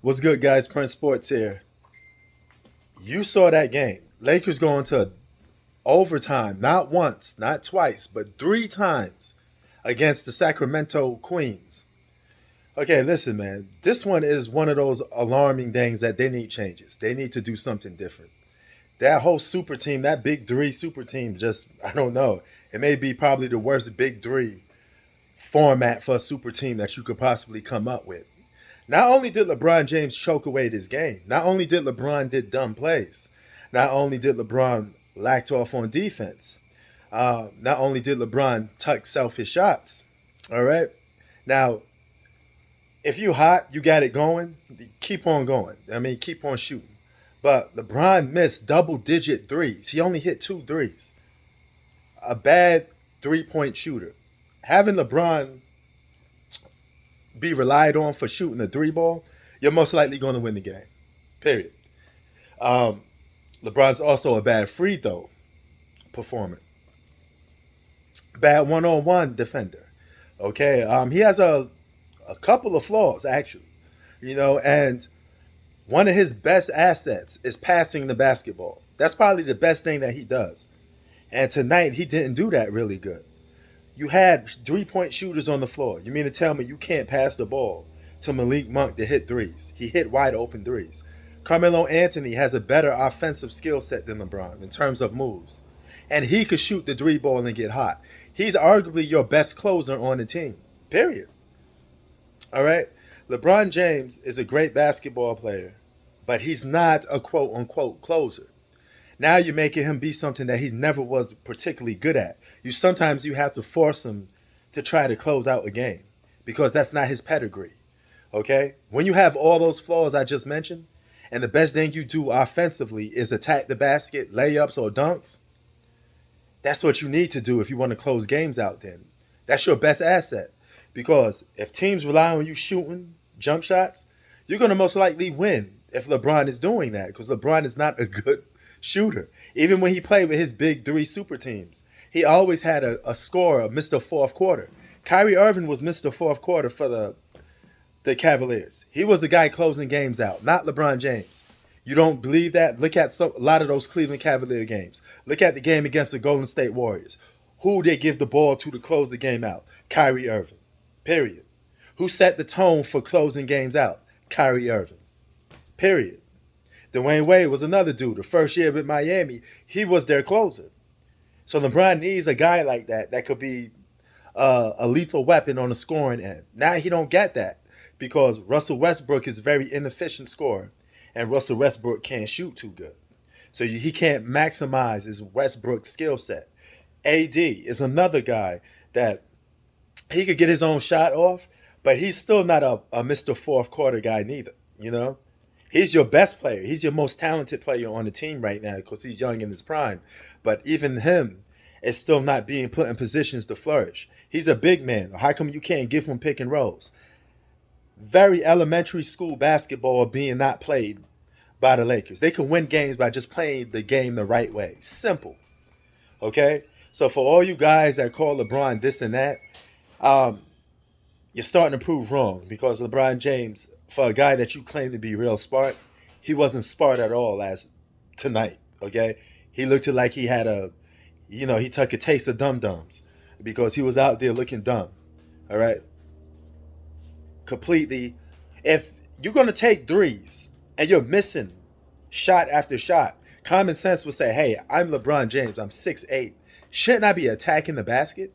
What's good, guys? Prince Sports here. You saw that game. Lakers going to overtime, not once, not twice, but three times against the Sacramento Queens. Okay, listen, man. This one is one of those alarming things that they need changes. They need to do something different. That whole super team, that big three super team, just, I don't know. It may be probably the worst big three format for a super team that you could possibly come up with. Not only did LeBron James choke away this game, not only did LeBron did dumb plays, not only did LeBron lacked off on defense, not only did LeBron tuck selfish shots. All right. Now, if you hot, you got it going, keep on going. I mean, keep on shooting. But LeBron missed double-digit threes. He only hit two threes. A bad three-point shooter. Having LeBron be relied on for shooting a three ball, you're most likely going to win the game. Period. Um, LeBron's also a bad free throw performer, bad one-on-one defender. Okay, he has a couple of flaws actually, and one of his best assets is passing the basketball. That's probably the best thing that he does. And tonight he didn't do that really good. You had 3-point shooters on the floor. You mean to tell me you can't pass the ball to Malik Monk to hit threes? He hit wide open threes. Carmelo Anthony has a better offensive skill set than LeBron in terms of moves. And he could shoot the three ball and get hot. He's arguably your best closer on the team. Period. All right? LeBron James is a great basketball player, but he's not a quote unquote closer. Now you're making him be something that he never was particularly good at. Sometimes you have to force him to try to close out a game because that's not his pedigree. Okay? When you have all those flaws I just mentioned, and the best thing you do offensively is attack the basket, layups or dunks, that's what you need to do if you want to close games out then. That's your best asset. Because if teams rely on you shooting jump shots, you're going to most likely win if LeBron is doing that because LeBron is not a good shooter. Even when he played with his big three super teams, he always had a score of Mr. Fourth Quarter. Kyrie Irving was Mr. Fourth Quarter for the Cavaliers. He was the guy closing games out, not LeBron James. You don't believe that? Look at a lot of those Cleveland Cavalier games. Look at the game against the Golden State Warriors. Who they give the ball to close the game out? Kyrie Irving. Period. Who set the tone for closing games out? Kyrie Irving. Period. Dwayne Wade was another dude. The first year with Miami, he was their closer. So LeBron needs a guy like that could be a lethal weapon on the scoring end. Now he don't get that because Russell Westbrook is a very inefficient scorer, and Russell Westbrook can't shoot too good. So he can't maximize his Westbrook skill set. AD is another guy that he could get his own shot off, but he's still not a Mr. Fourth Quarter guy neither. He's your best player. He's your most talented player on the team right now because he's young in his prime. But even him is still not being put in positions to flourish. He's a big man. How come you can't give him pick and rolls? Very elementary school basketball being not played by the Lakers. They can win games by just playing the game the right way. Simple. Okay? So for all you guys that call LeBron this and that, you're starting to prove wrong because LeBron James, for a guy that you claim to be real smart, he wasn't smart at all last tonight. Okay, he looked like he had he took a taste of dum dums because he was out there looking dumb. All right, completely. If you're gonna take threes and you're missing shot after shot, common sense would say, "Hey, I'm LeBron James. I'm 6'8". Shouldn't I be attacking the basket?"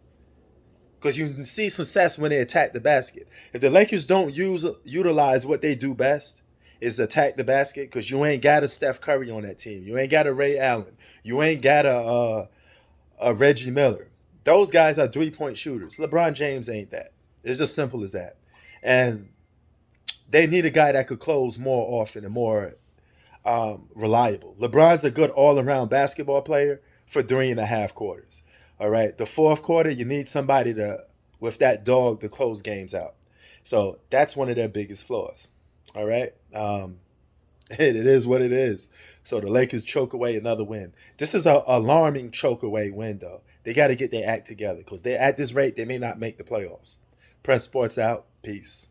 Because you can see success when they attack the basket. If the Lakers don't utilize what they do best, is attack the basket, because you ain't got a Steph Curry on that team. You ain't got a Ray Allen. You ain't got a Reggie Miller. Those guys are 3-point shooters. LeBron James ain't that. It's just simple as that. And they need a guy that could close more often and more reliable. LeBron's a good all-around basketball player for 3.5 quarters. All right, the fourth quarter, you need somebody with that dog to close games out. So that's one of their biggest flaws. All right, it is what it is. So the Lakers choke away another win. This is an alarming choke away win, though. They got to get their act together because they're at this rate, they may not make the playoffs. Press Sports out. Peace.